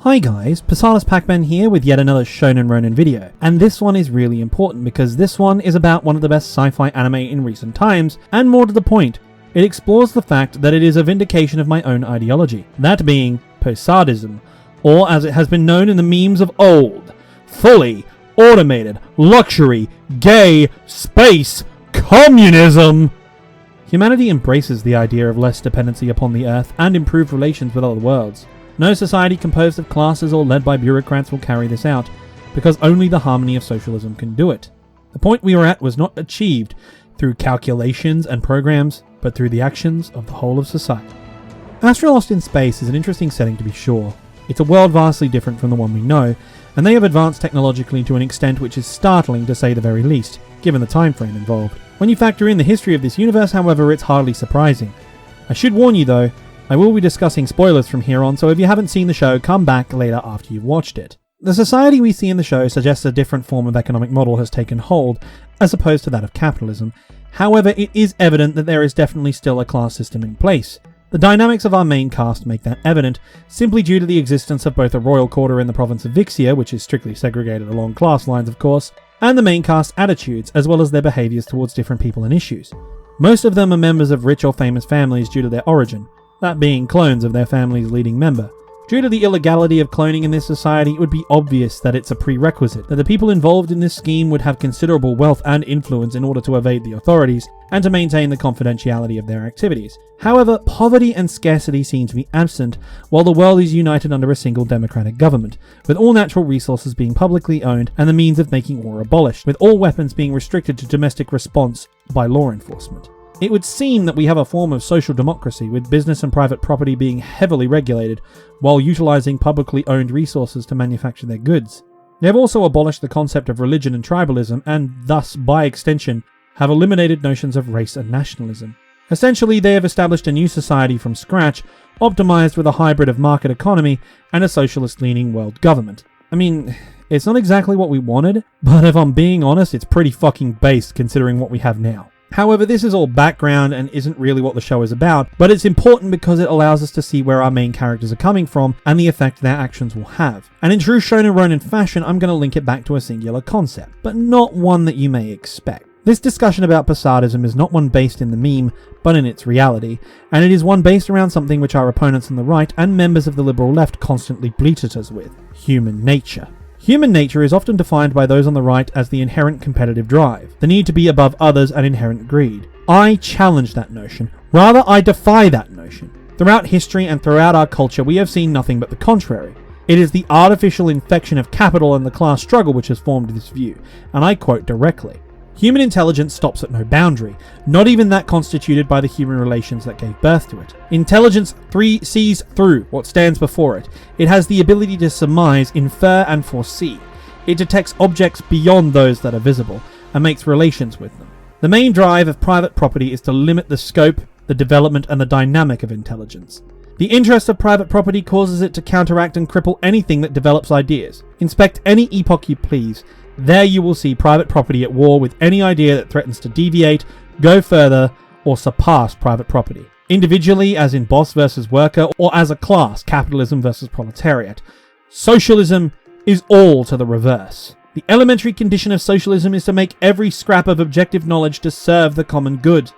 Hi guys, Posadist Pacman here with yet another Shonen Ronin video, and this one is really important because this one is about one of the best sci-fi anime in recent times, and more to the point, it explores the fact that it is a vindication of my own ideology, that being Posadism, or as it has been known in the memes of old, fully automated, luxury, gay, space, communism! Humanity embraces the idea of less dependency upon the Earth and improved relations with other worlds. No society composed of classes or led by bureaucrats will carry this out, because only the harmony of socialism can do it. The point we were at was not achieved through calculations and programs, but through the actions of the whole of society. Astra Lost in space is an interesting setting to be sure. It's a world vastly different from the one we know, and they have advanced technologically to an extent which is startling to say the very least, given the time frame involved. When you factor in the history of this universe, however, it's hardly surprising. I should warn you though, I will be discussing spoilers from here on, so if you haven't seen the show, come back later after you've watched it. The society we see in the show suggests a different form of economic model has taken hold, as opposed to that of capitalism. However, it is evident that there is definitely still a class system in place. The dynamics of our main cast make that evident, simply due to the existence of both a royal quarter in the province of Vixia, which is strictly segregated along class lines of course, and the main cast's attitudes, as well as their behaviours towards different people and issues. Most of them are members of rich or famous families due to their origin, that being clones of their family's leading member. Due to the illegality of cloning in this society, it would be obvious that it's a prerequisite that the people involved in this scheme would have considerable wealth and influence in order to evade the authorities and to maintain the confidentiality of their activities. However, poverty and scarcity seem to be absent, while the world is united under a single democratic government, with all natural resources being publicly owned and the means of making war abolished, with all weapons being restricted to domestic response by law enforcement. It would seem that we have a form of social democracy, with business and private property being heavily regulated, while utilising publicly owned resources to manufacture their goods. They have also abolished the concept of religion and tribalism, and thus, by extension, have eliminated notions of race and nationalism. Essentially, they have established a new society from scratch, optimised with a hybrid of market economy and a socialist-leaning world government. I mean, it's not exactly what we wanted, but if I'm being honest, it's pretty fucking based considering what we have now. However, this is all background and isn't really what the show is about, but it's important because it allows us to see where our main characters are coming from and the effect their actions will have. And in true Shonen Ronin fashion, I'm going to link it back to a singular concept, but not one that you may expect. This discussion about Posadism is not one based in the meme, but in its reality, and it is one based around something which our opponents on the right and members of the liberal left constantly bleat at us with: human nature. Human nature is often defined by those on the right as the inherent competitive drive, the need to be above others and inherent greed. I challenge that notion. Rather, I defy that notion. Throughout history and throughout our culture, we have seen nothing but the contrary. It is the artificial infection of capital and the class struggle which has formed this view, and I quote directly. Human intelligence stops at no boundary, not even that constituted by the human relations that gave birth to it. Intelligence sees through what stands before it. It has the ability to surmise, infer, and foresee. It detects objects beyond those that are visible, and makes relations with them. The main drive of private property is to limit the scope, the development, and the dynamic of intelligence. The interest of private property causes it to counteract and cripple anything that develops ideas. Inspect any epoch you please. There you will see private property at war with any idea that threatens to deviate, go further, or surpass private property. Individually, as in boss versus worker, or as a class, capitalism versus proletariat. Socialism is all to the reverse. The elementary condition of socialism is to make every scrap of objective knowledge to serve the common good.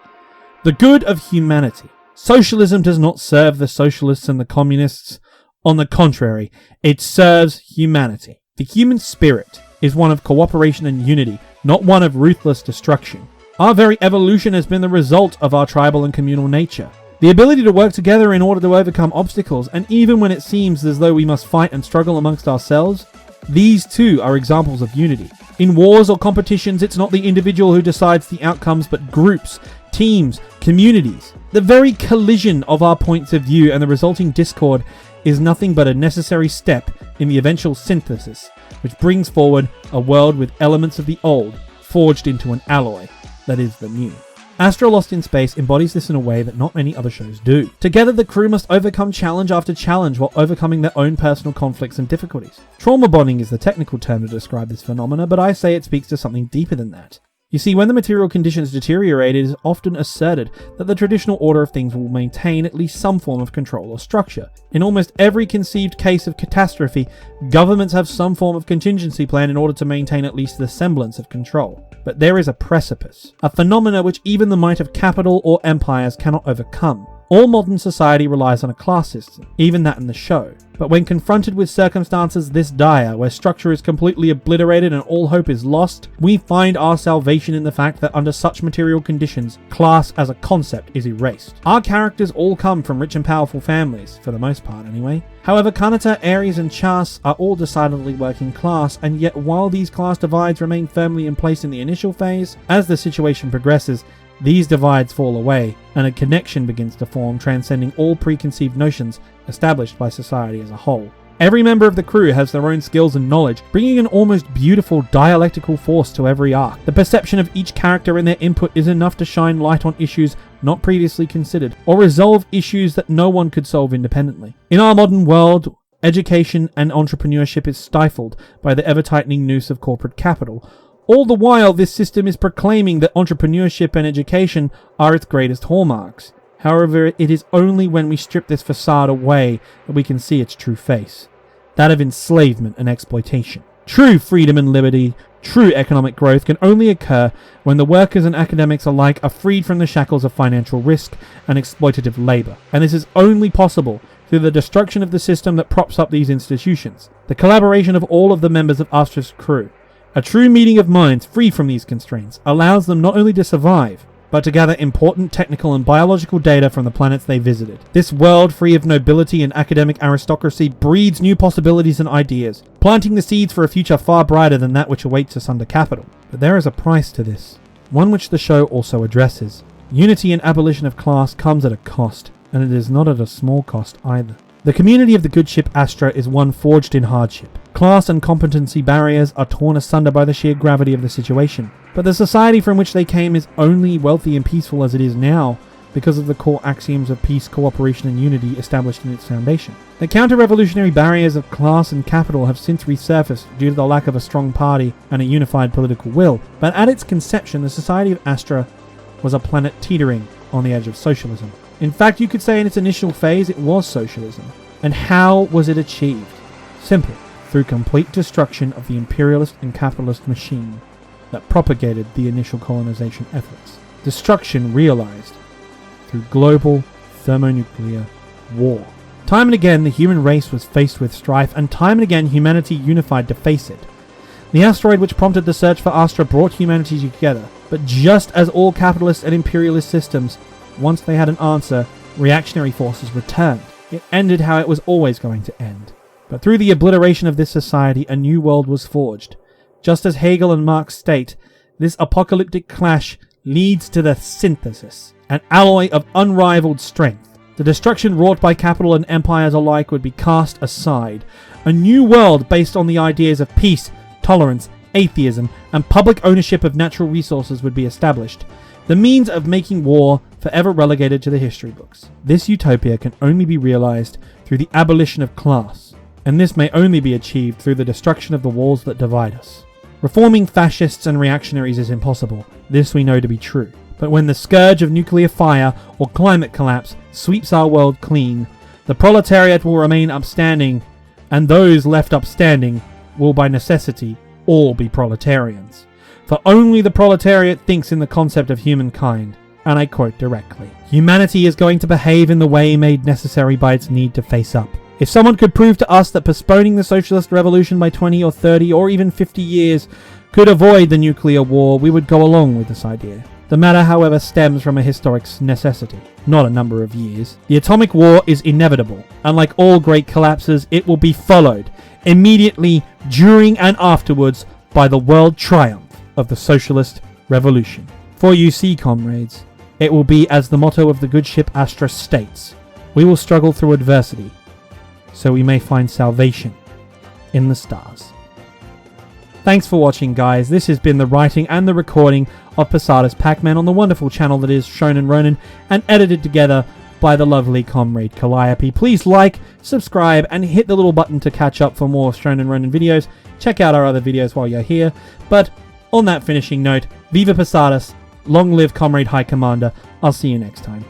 The good of humanity. Socialism does not serve the socialists and the communists. On the contrary, it serves humanity. The human spirit is one of cooperation and unity, not one of ruthless destruction. Our very evolution has been the result of our tribal and communal nature. The ability to work together in order to overcome obstacles, and even when it seems as though we must fight and struggle amongst ourselves, these too are examples of unity. In wars or competitions, it's not the individual who decides the outcomes, but groups, teams, communities. The very collision of our points of view and the resulting discord is nothing but a necessary step in the eventual synthesis, which brings forward a world with elements of the old forged into an alloy that is the new. Astra Lost in Space embodies this in a way that not many other shows do. Together, the crew must overcome challenge after challenge while overcoming their own personal conflicts and difficulties. Trauma bonding is the technical term to describe this phenomena, but I say it speaks to something deeper than that. You see, when the material conditions deteriorate, it is often asserted that the traditional order of things will maintain at least some form of control or structure. In almost every conceived case of catastrophe, governments have some form of contingency plan in order to maintain at least the semblance of control. But there is a precipice, a phenomena which even the might of capital or empires cannot overcome. All modern society relies on a class system, even that in the show. But when confronted with circumstances this dire, where structure is completely obliterated and all hope is lost, we find our salvation in the fact that under such material conditions, class as a concept is erased. Our characters all come from rich and powerful families, for the most part anyway. However, Kanata, Ares and Chas are all decidedly working class, and yet while these class divides remain firmly in place in the initial phase, as the situation progresses, these divides fall away, and a connection begins to form, transcending all preconceived notions established by society as a whole. Every member of the crew has their own skills and knowledge, bringing an almost beautiful dialectical force to every arc. The perception of each character and their input is enough to shine light on issues not previously considered, or resolve issues that no one could solve independently. In our modern world, education and entrepreneurship is stifled by the ever-tightening noose of corporate capital. All the while, this system is proclaiming that entrepreneurship and education are its greatest hallmarks. However, it is only when we strip this facade away that we can see its true face. That of enslavement and exploitation. True freedom and liberty, true economic growth can only occur when the workers and academics alike are freed from the shackles of financial risk and exploitative labour. And this is only possible through the destruction of the system that props up these institutions. The collaboration of all of the members of Astra's crew. A true meeting of minds free from these constraints allows them not only to survive, but to gather important technical and biological data from the planets they visited. This world free of nobility and academic aristocracy breeds new possibilities and ideas, planting the seeds for a future far brighter than that which awaits us under capital. But there is a price to this, one which the show also addresses. Unity and abolition of class comes at a cost, and it is not at a small cost either. The community of the good ship Astra is one forged in hardship. Class and competency barriers are torn asunder by the sheer gravity of the situation. But the society from which they came is only wealthy and peaceful as it is now because of the core axioms of peace, cooperation and unity established in its foundation. The counter-revolutionary barriers of class and capital have since resurfaced due to the lack of a strong party and a unified political will, but at its conception the society of Astra was a planet teetering on the edge of socialism. In fact, you could say in its initial phase it was socialism. And how was it achieved? Simple. Through complete destruction of the imperialist and capitalist machine that propagated the initial colonization efforts. Destruction realized through global thermonuclear war. Time and again the human race was faced with strife, and time and again humanity unified to face it. The asteroid which prompted the search for Astra brought humanity together, but just as all capitalist and imperialist systems, once they had an answer, reactionary forces returned. It ended how it was always going to end. But through the obliteration of this society, a new world was forged. Just as Hegel and Marx state, this apocalyptic clash leads to the synthesis, an alloy of unrivaled strength. The destruction wrought by capital and empires alike would be cast aside. A new world based on the ideas of peace, tolerance, atheism, and public ownership of natural resources would be established. The means of making war forever relegated to the history books. This utopia can only be realized through the abolition of class, and this may only be achieved through the destruction of the walls that divide us. Reforming fascists and reactionaries is impossible. This we know to be true. But when the scourge of nuclear fire or climate collapse sweeps our world clean, the proletariat will remain upstanding, and those left upstanding will by necessity all be proletarians. For only the proletariat thinks in the concept of humankind, and I quote directly, "Humanity is going to behave in the way made necessary by its need to face up. If someone could prove to us that postponing the socialist revolution by 20 or 30 or even 50 years could avoid the nuclear war, we would go along with this idea. The matter, however, stems from a historic necessity, not a number of years. The atomic war is inevitable, and like all great collapses, it will be followed, immediately, during and afterwards, by the world triumph of the socialist revolution. For you see, comrades, it will be as the motto of the good ship Astra states, we will struggle through adversity, so we may find salvation in the stars." Thanks for watching, guys. This has been the writing and the recording of Posadist Pacman on the wonderful channel that is Shonen Ronin, and edited together by the lovely comrade Calliope. Please like, subscribe, and hit the little button to catch up for more Shonen Ronin videos. Check out our other videos while you're here. But on that finishing note, Viva Posadist, long live Comrade High Commander, I'll see you next time.